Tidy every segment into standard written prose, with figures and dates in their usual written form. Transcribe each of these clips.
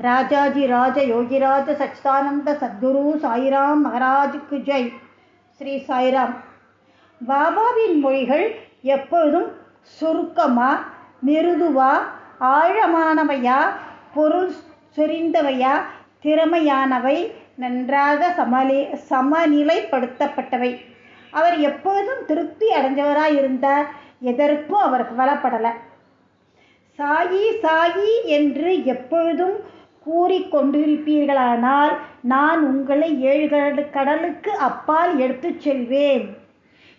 ராஜாஜி ராஜ யோகிராஜ சச்சிதானந்த சத்குரு சாய்ராம் மகாராஜுக்கு ஜெய். ஸ்ரீ சாய்ராம். பாபாவின் மொழிகள் எப்பொழுதும் சுருக்கமா, மிருதுவா, ஆழமானவையா, பொருள் செறிந்தவையா, திறமையானவை, நன்றாக சமநிலைப்படுத்தப்பட்டவை. அவர் எப்பொழுதும் திருப்தி அடைஞ்சவராய் இருந்தார். எதற்கும் அவர் கவலைப்படலை. சாயி சாயி என்று எப்பொழுதும் கூறிக்கொண்டிருப்பீர்களானால் நான் உங்களை 7 கடலுக்கு அப்பால் எடுத்துச் செல்வேன்.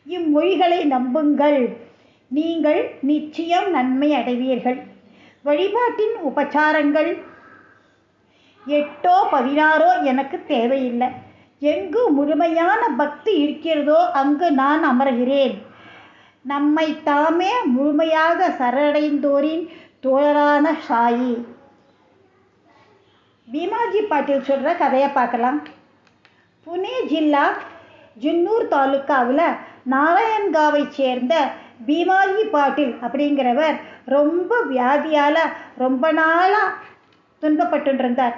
இம்மொழிகளை நம்புங்கள், நீங்கள் நிச்சயம் நன்மை அடைவீர்கள். வழிபாட்டின் உபச்சாரங்கள் 8 16 எனக்கு தேவையில்லை. எங்கு முழுமையான பக்தி இருக்கிறதோ அங்கு நான் அமர்கிறேன். நம்மை தாமே முழுமையாக சரணடைந்தோரின் தோழரான சாயி. பீமாஜி பாட்டில் சொல்கிற கதையை பார்க்கலாம். புனே ஜில்லா ஜுன்னூர் தாலுக்காவில் நாராயண்காவை சேர்ந்த பீமாஜி பாட்டில் அப்படிங்கிறவர் ரொம்ப வியாதியால் ரொம்ப நாளாக துன்பப்பட்டு.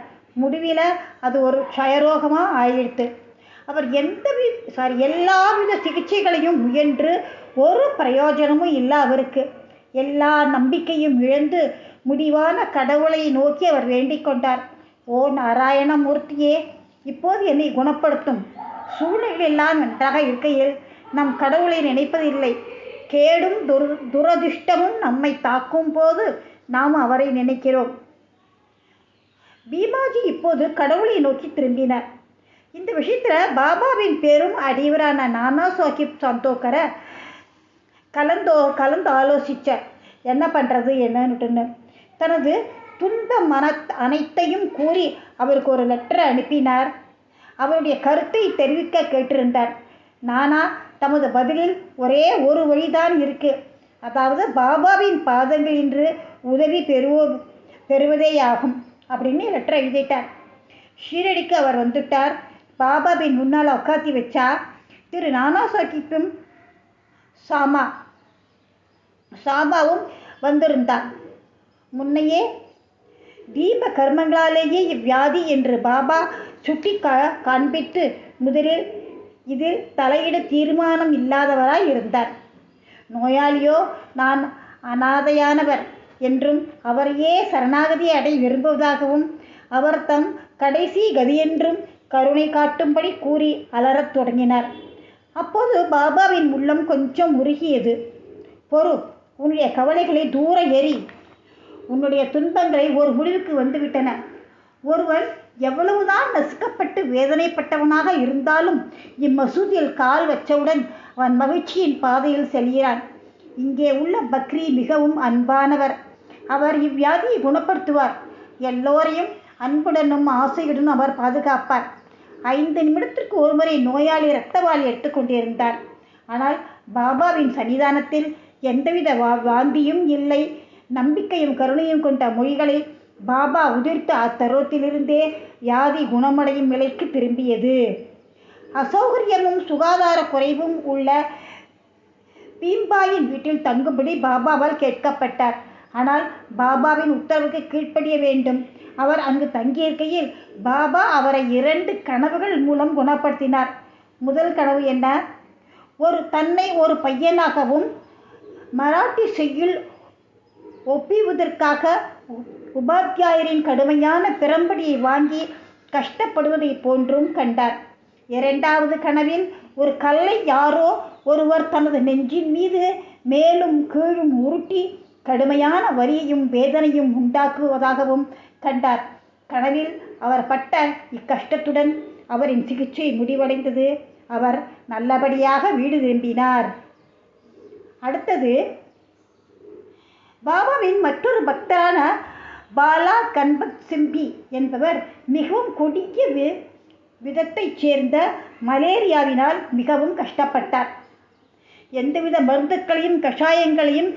முடிவில் அது ஒரு க்ஷயரோகமாக ஆயிடுத்து. அவர் எல்லாவித சிகிச்சைகளையும் முயன்று ஒரு பிரயோஜனமும் இல்லை. அவருக்கு எல்லா நம்பிக்கையும் இழந்து முடிவான கடவுளை நோக்கி அவர் வேண்டிக் கொண்டார். ஓ நாராயணமூர்த்தியே, இப்போது என்னை குணப்படுத்தும். சூழ்நிலை எல்லாம் நன்றாக இருக்கையில் நம் கடவுளை நினைப்பதில்லை. கேடும் துரதிர்ஷ்டமும் நம்மை தாக்கும் போது நாம் அவரை நினைக்கிறோம். பீமாஜி இப்போது கடவுளை நோக்கி திரும்பினார். இந்த விஷயத்தில் பாபாவின் பேரும் அடிவரான நானா சாஹிப் சந்தோக்கரை கலந்து ஆலோசித்தார். என்ன பண்ணுறது என்னன்னு. தனது துன்ப அனைத்தையும் கூறி அவருக்கு ஒரு லெட்டரை அனுப்பினார். அவருடைய கருத்தை தெரிவிக்க கேட்டிருந்தார். நானா தமது பதிலில் ஒரே ஒரு வழிதான் இருக்கு, அதாவது பாபாவின் பாதங்கள் இன்று உதவி பெறுவதேயாகும் அப்படின்னு லெட்டரை எழுதிட்டார். ஷீரடிக்கு அவர் வந்துட்டார். பாபாவின் முன்னால் உட்காத்தி வச்சா. திரு நானா சாஹிப்பும் சாபாவும் வந்திருந்தார். முன்னையே தீப கர்மங்களாலேயே இவ்வியாதி என்று பாபா சுட்டி காண்பித்து முதலில் இதில் தலையிட தீர்மானம் இல்லாதவராய் இருந்தார். நோயாளியோ நான் அனாதையானவர் என்றும் அவரையே சரணாகதி அடை விரும்புவதாகவும் அவர் தம் கடைசி கதியென்றும் கருணை காட்டும்படி கூறி அலறத் தொடங்கினார். அப்போது பாபாவின் உள்ளம் கொஞ்சம் உருகியது. பொறு, உன்னுடைய கவலைகளை தூர எறி. உன்னுடைய துன்பங்களை ஒரு முடிவுக்கு வந்துவிட்டன. ஒருவர் எவ்வளவுதான் நசுக்கப்பட்டு வேதனைப்பட்டவனாக இருந்தாலும் இம்மசூதியில் கால் வச்சவுடன் அவன் மகிழ்ச்சியின் பாதையில் செல்கிறான். இங்கே உள்ள பக்ரி மிகவும் அன்பானவர். அவர் இவ்வியாதியை குணப்படுத்துவார். எல்லோரையும் அன்புடனும் ஆசையுடனும் அவர் பாதுகாப்பார். 5 நிமிடத்திற்கு ஒருமுறை நோயாளி இரத்தவாளி எடுத்துக்கொண்டிருந்தார். ஆனால் பாபாவின் சன்னிதானத்தில் எந்தவித வாந்தியும் இல்லை. நம்பிக்கையும் கருணையும் கொண்ட மொழிகளை பாபா உதிர்த்த அத்தருவத்திலிருந்தே வியாதி குணமடையும் நிலைக்கு திரும்பியது. அசௌகரியமும் சுகாதார குறைவும் உள்ள பீம்பாயின் வீட்டில் தங்கும்படி பாபாவால் கேட்கப்பட்டார். ஆனால் பாபாவின் உத்தரவுக்கு கீழ்ப்படிய வேண்டும். அவர் அங்கு தங்கியிருக்கையில் பாபா அவரை 2 கனவுகள் மூலம் குணப்படுத்தினார். முதல் கனவு என்ன? தன்னை ஒரு பையனாகவும் மராட்டி செய்யுள் ஒப்பிவதற்காக உபாத்தியாயரின் கடுமையான பிறம்படியை வாங்கி கஷ்டப்படுவதை போன்றும் கண்டார். 2வது கனவில் ஒரு கல்லை யாரோ ஒருவர் தனது நெஞ்சின் மீது மேலும் கீழும் உருட்டி கடுமையான வலியையும் வேதனையும் உண்டாக்குவதாகவும் கண்டார். கனவில் அவர் பட்ட இக்கஷ்டத்துடன் அவரின் சிகிச்சை முடிவடைந்தது. அவர் நல்லபடியாக வீடு திரும்பினார். அடுத்தது பாபாவின் மற்றொரு பக்தரான பாலா கன்பத் சிம்பி என்பவர் மிகவும் கொடிய விதத்தைச் சேர்ந்த மலேரியாவினால் மிகவும் கஷ்டப்பட்டார். எந்தவித மருந்துக்களையும் கஷாயங்களையும்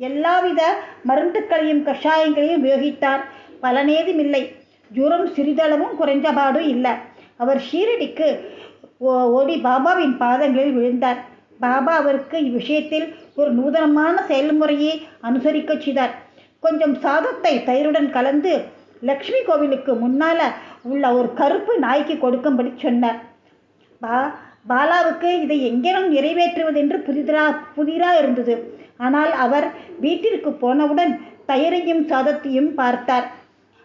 எல்லாவித மருந்துக்களையும் கஷாயங்களையும் உபயோகித்தார். பலனேதுமில்லை. ஜுரம் சிறிதளவும் குறைஞ்சபாடு இல்லை. அவர் ஷீரடிக்கு ஓடி பாபாவின் பாதங்களில் விழுந்தார். பாபா அவருக்கு இவ்விஷயத்தில் ஒரு நூதனமான செயல்முறையை அனுசரிக்க செய்தார். கொஞ்சம் சாதத்தை தயிருடன் கலந்து லக்ஷ்மி கோவிலுக்கு முன்னால உள்ள ஒரு கருப்பு நாய்க்கு கொடுக்கும்படி சொன்னார். பாலாவுக்கு இதை எங்கேனும் நிறைவேற்றுவதென்று புதிரா இருந்தது. ஆனால் அவர் வீட்டிற்கு போனவுடன் தயிரையும் சாதத்தையும் பார்த்தார்.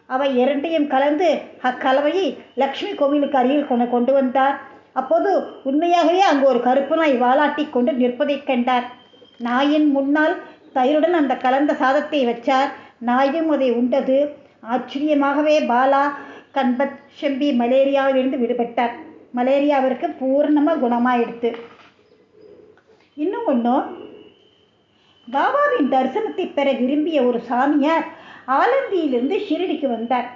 அவை இரண்டையும் கலந்து அக்கலவையை லக்ஷ்மி கோவிலுக்கு அருகில் கொண்டு வந்தார். அப்போது உண்மையாகவே அங்கு ஒரு கருப்பு நாய் வாலாட்டி கொண்டு நிற்பதைக் கண்டார். நாயின் முன்னால் தயிருடன் அந்த கலந்த சாதத்தை வச்சார். நாயும் அதை உண்டது. ஆச்சரியமாகவே பாலா கண்பத் செம்பி மலேரியாவிலிருந்து விடுபட்டார். மலேரியா அவருக்கு பூர்ணமாக குணமாயிடுத்து. இன்னும் ஒன்றும், பாபாவின் தரிசனத்தை பெற விரும்பிய ஒரு சாமியார் ஆலந்தியிலிருந்து ஷிரடிக்கு வந்தார்.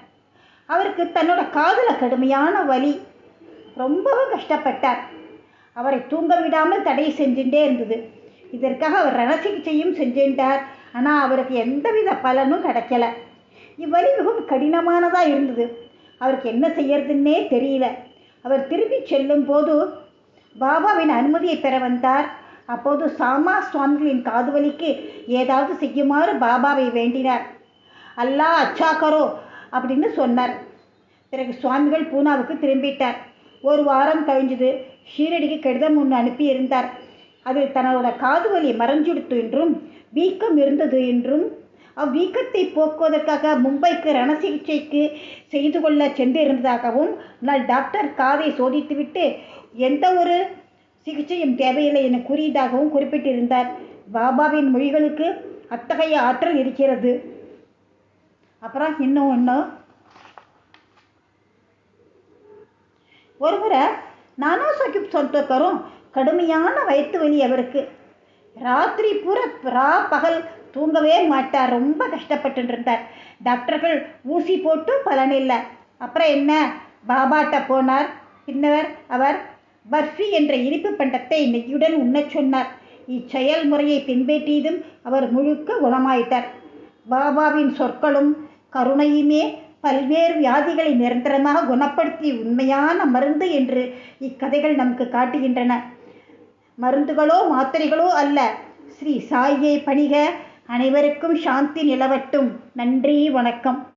அவருக்கு தன்னோட காதில் கடுமையான வலி, ரொம்பவும் கஷ்டப்பட்டார். அவரை தூங்க விடாமல் தடை செஞ்சுட்டே இருந்தது. இதற்காக அவர் ரண சிகிச்சையும் செஞ்சின்றார். ஆனால் அவருக்கு எந்தவித பலனும் கிடைக்கல. இவ்வலி மிகவும் கடினமானதாக இருந்தது. அவருக்கு என்ன செய்யறதுன்னே தெரியல. அவர் திரும்பி செல்லும் போது பாபாவின் அனுமதியை பெற வந்தார். அப்போது சாமா சுவாமிகளின் காதுவலிக்கு ஏதாவது செய்யுமாறு பாபாவை வேண்டினார். அல்லா அச்சா கரோ அப்படின்னு சொன்னார். பிறகு சுவாமிகள் பூனாவுக்கு திரும்பிட்டார். ஒரு வாரம் கழிஞ்சது. ஷீரடிக்கு கடிதம் ஒன்று அனுப்பியிருந்தார். அதில் தன்னோட காதுவலி மறைஞ்சுடுத்து என்றும் வீக்கம் இருந்தது என்றும் அவ்வீக்கத்தை போக்குவதற்காக மும்பைக்கு ரண சிகிச்சைக்கு செய்து கொள்ள சென்றிருந்ததாகவும், ஆனால் டாக்டர் காதை சோதித்துவிட்டு எந்த ஒரு சிகிச்சையும் தேவையில்லை என கூறியதாகவும் குறிப்பிட்டிருந்தார். பாபாவின் மொழிகளுக்கு அத்தகைய ஆற்றல் இருக்கிறது. அப்புறம் இன்னும் ஒன்று, ஒருமுறை நானா சாஹிப் சொந்தக்காரும் கடுமையான வயிற்று வலி அவருக்கு. ராத்திரி பூரா பகல் தூங்கவே மாட்டார். ரொம்ப கஷ்டப்பட்டு இருந்தார். டாக்டர்கள் ஊசி போட்டு பலனில்லை. அப்புறம் என்ன, பாபாட்ட போனார். பின்னர் அவர் பர்ஃபி என்ற இனிப்பு பண்டத்தை நெய்யுடன் உண்ணச் சொன்னார். இச்செயல்முறையை பின்பற்றியதும் அவர் முழுக்க குணமாயிட்டார். பாபாவின் சொற்களும் கருணையுமே பல்வேறு வியாதிகளை நிரந்தரமாக குணப்படுத்தி உண்மையான மருந்து என்று இக்கதைகள் நமக்கு காட்டுகின்றன. மருந்துகளோ மாத்திரைகளோ அல்ல. ஸ்ரீ சாயை பணிக. அனைவருக்கும் சாந்தி நிலவட்டும். நன்றி, வணக்கம்.